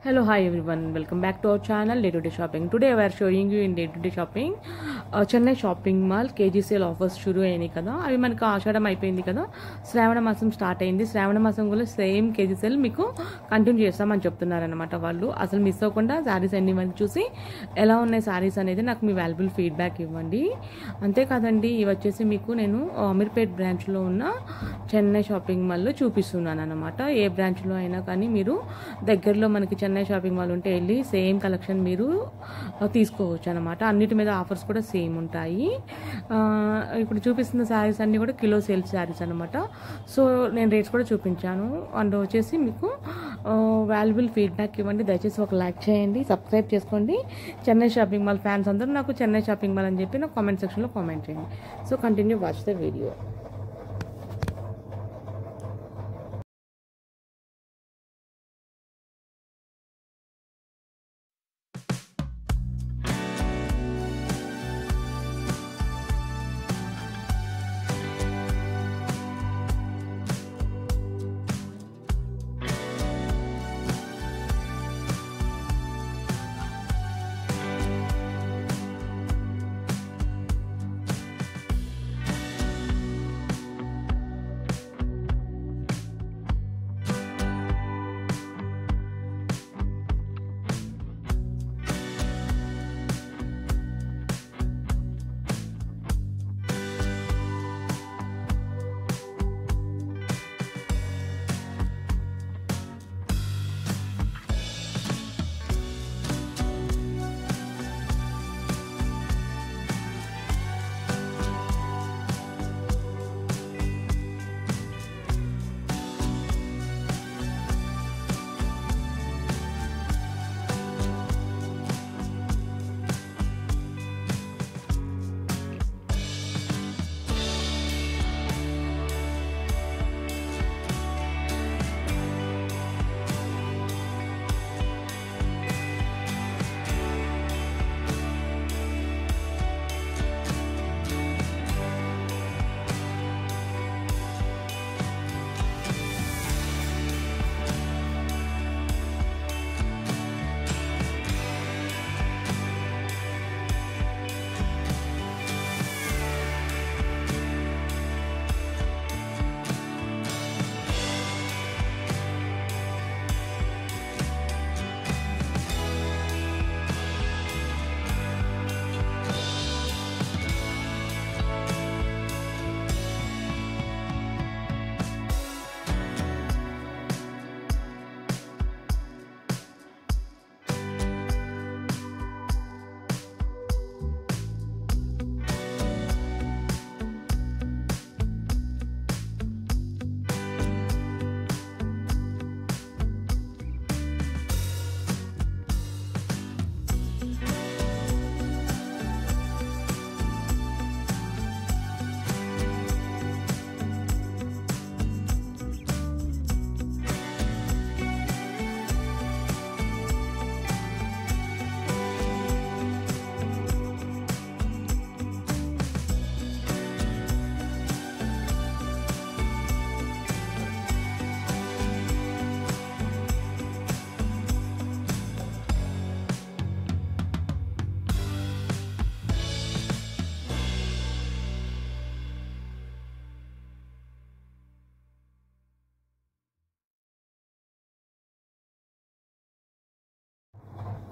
Hello, hi everyone. Welcome back to our channel Day to Day Shopping. Today we are showing you in Day to Day Shopping Chennai Shopping Mall KG sale offers షురూ అయినాయి కదా. అవి మనకు ఆషాఢం అయిపోయింది కదా, శ్రావణ మాసం start అయింది. శ్రావణ మాసం కూడా సేమ్ కేజీ సేల్ మీకు కంటిన్యూ చేస్తామని చెప్తున్నారనమాట వాళ్ళు. అసలు మిస్ అవ్వకుండా శారీస్ అన్ని మంది చూసి ఎలా ఉన్నాయి శారీస్ అనేది నాకు మీ వాల్యుబుల్ ఫీడ్బ్యాక్ ఇవ్వండి. అంతేకాదండి, ఇవి వచ్చేసి మీకు నేను అమీర్పేట్ బ్రాంచ్లో ఉన్న చెన్నై షాపింగ్ మాల్లో చూపిస్తున్నాను అనమాట. ఏ బ్రాంచ్లో అయినా కానీ మీరు దగ్గరలో మనకి చెన్నై షాపింగ్ మాల్ ఉంటే వెళ్ళి సేమ్ కలెక్షన్ మీరు తీసుకోవచ్చు అనమాట. అన్నిటి మీద ఆఫర్స్ కూడా సేమ్ ఉంటాయి. ఇప్పుడు చూపిస్తున్న శారీస్ అన్నీ కూడా కిలో సేల్ శారీస్ అనమాట. సో నేను రేట్స్ కూడా చూపించాను. అండ్ వచ్చేసి మీకు వాల్యుబుల్ ఫీడ్బ్యాక్ ఇవ్వండి. దయచేసి ఒక లైక్ చేయండి, సబ్స్క్రైబ్ చేసుకోండి. చెన్నై షాపింగ్ మాల్ ఫ్యాన్స్ అందరూ నాకు చెన్నై షాపింగ్ మాల్ అని చెప్పి నాకు కామెంట్ సెక్షన్లో కామెంట్ చేయండి. So continue watch the video.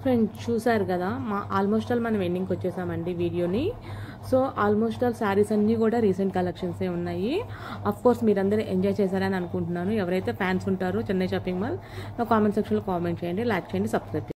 Friends చూసారు కదా, ఆల్మోస్ట్ ఆల్ మనం ఎండింగ్కి వచ్చేసామండి వీడియోని. సో ఆల్మోస్ట్ ఆల్ శారీస్ అన్నీ కూడా రీసెంట్ కలెక్షన్సే ఉన్నాయి. అఫ్ కోర్స్ మీరందరూ ఎంజాయ్ చేశారని అనుకుంటున్నాను. ఎవరైతే ఫ్యాన్స్ ఉంటారో చెన్నై షాపింగ్ మాల్ నా కామెంట్ సెక్షన్లో కామెంట్ చేయండి, లైక్ చేయండి, సబ్స్క్రైబ్ చేయండి.